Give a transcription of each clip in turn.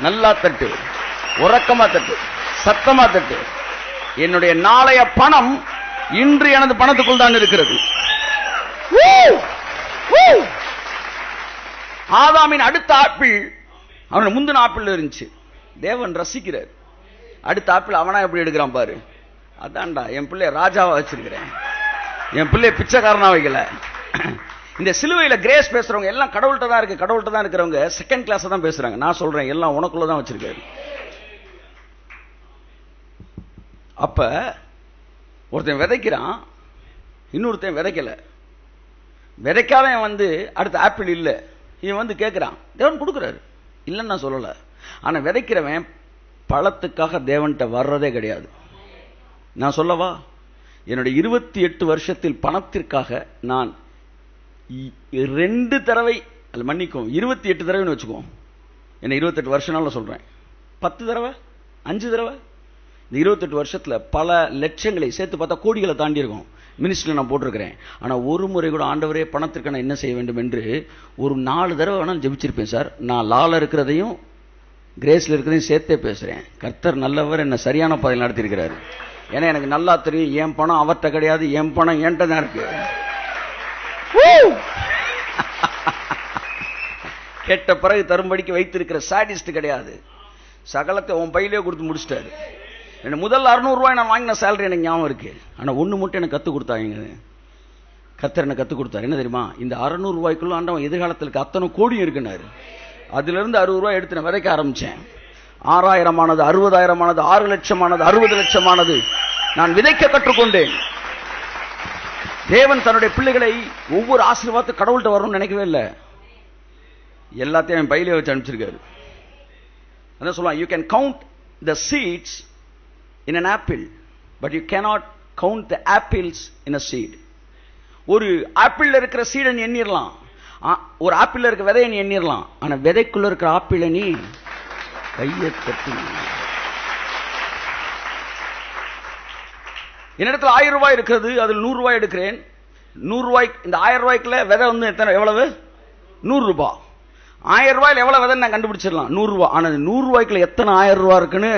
நல்லா தட்டு, உறக்கமா தட்டு, சத்தமா தட்டு. என்னுடைய நாளைய பணம் இன்று எனது பணத்துக்குள் தான் இருக்கிறது. ஆதாமின் அடுத்த ஆப்பிள் அவன் முந்தின ஆப்பிள் இருந்துச்சு. தேவன் ரசிக்கிறார். அடுத்த ஆப்பிள் அவனா எப்படி எடுக்கிறான் பாரு. அதான்டா என் பிள்ளை ராஜாவா வச்சிருக்கிறேன், என் பிள்ளை பிச்சைக்காரனா வைக்கல. இந்த சிலுவையில கிரேஸ் பேசுறவங்க எல்லாம் கடவுள்கிட்ட தான் இருக்கு, கடவுள்கிட்ட தான் இருக்கிறவங்க செகண்ட் கிளாஸ் தான் பேசுறாங்க. நான் சொல்றேன் எல்லாம் உனக்குள்ளதான் வச்சிருக்காரு. அப்ப ஒருத்தன் விதைக்கிறான், இன்னொருத்தன் விதைக்கல. விதைக்காதவன் வந்து அடுத்த ஆப்பிள் இல்ல, இவன் வந்து கேட்கிறான், தேவன் கொடுக்கிறாரு இல்லைன்னு நான் சொல்லல. ஆனா விதைக்கிறவன் பழத்துக்காக தேவன்கிட்ட வர்றதே கிடையாது. நான் சொல்லவா, என்னுடைய 28 வருஷத்தில் பணத்திற்காக நான் 2 தடவை, அல்ல மன்னிக்கும் 28 தடவைன்னு வச்சுக்கோம், என்ன 28 வருஷம் சொல்றேன், 10 தடவை 5 தடவை, இந்த 28 வருஷத்துல பல லட்சங்களை சேர்த்து பார்த்தா கோடிகளை தாண்டி இருக்கும் மினிஸ்ட்ரியில் நான் போட்டிருக்கிறேன். ஆனா ஒரு முறை கூட ஆண்டவரே பணத்திற்கு நான் என்ன செய்ய வேண்டும் என்று ஒரு 4 தடவை வேணாலும் ஜெபிச்சிருப்பேன் சார். நான் லால இருக்கிறதையும் கிரேஸ்ல இருக்கிறதையும் சேர்த்தே பேசுறேன். கர்த்தர் நல்லவர், என்ன சரியான பாதையில் நடத்தியிருக்கிறாரு. ஏன்னா எனக்கு நல்லா தெரியும் என் பணம் அவர்கிட்ட கிடையாது, என் பணம் என்கிட்ட தான் இருக்கு. கேட்ட பிறகு தரும்படிக்கு வைத்திருக்கிற சாடிஸ்ட் கிடையாது. சகலத்தை உன் பையிலே கொடுத்து முடிச்சிட்டாரு. என்ன முதல் 600 ரூபாய் நான் வாங்கின சேலரி எனக்கு ஞாபகம் இருக்கு. ஆனா ஒண்ணு மட்டும் எனக்கு கத்து கொடுத்தாங்க, கர்த்தர் எனக்கு கத்து கொடுத்தாரு. என்ன தெரியுமா, இந்த 600 ரூபாய்க்குள்ள ஆண்டவன் எதிர்காலத்தில் அத்தனை கோடி இருக்குனாரு. அதுல இருந்து 60 ரூபாய் எடுத்து நான் விதைக்க ஆரம்பிச்சேன். 6000 ஆனது, 60,000 ஆனது, 6 லட்சம் ஆனது, 60 லட்சம் ஆனது. நான் விதைக்க கற்றுக்கொண்டேன். தேவன் தன்னுடைய பிள்ளைகளை ஒவ்வொரு ஆசீர்வாதத்தை கடவுள்கிட்ட வரணும்னு நினைக்கவே இல்லை. எல்லாத்தையும் என் பையிலே வச்சு அனுப்பிச்சிருக்காரு. அதான் சொல்லுவான், you can count the seats in an apple but you cannot count the apples in a seed. ஒரு ஆப்பிள்ல இருக்கிற சீடை நீ எண்ணிரலாம், ஒரு ஆப்பிள்ல இருக்க விதையை நீ எண்ணிரலாம், ஆனா விதைக்குள்ள இருக்கிற ஆப்பிளை நீ கையை தட்டி. என்னிடத்துல 1000 ரூபாய் இருக்கிறது, அதில் 100 ரூபாய் எடுக்கிறேன். 100 ரூபாய், இந்த 1000 ரூபாய்க்குள்ள விதை வந்து எத்தனை, எவ்வளவு? 100 ரூபாய். 1000 ரூபாயில எவ்வளவு விதை நான் கண்டுபிடிச்சிடலாம், 100 ரூபாய். ஆனா 100 ரூபாய்க்குள்ள எத்தனை 1000 ரூபாய் இருக்குன்னு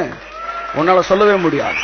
உன்னால சொல்லவே முடியாது.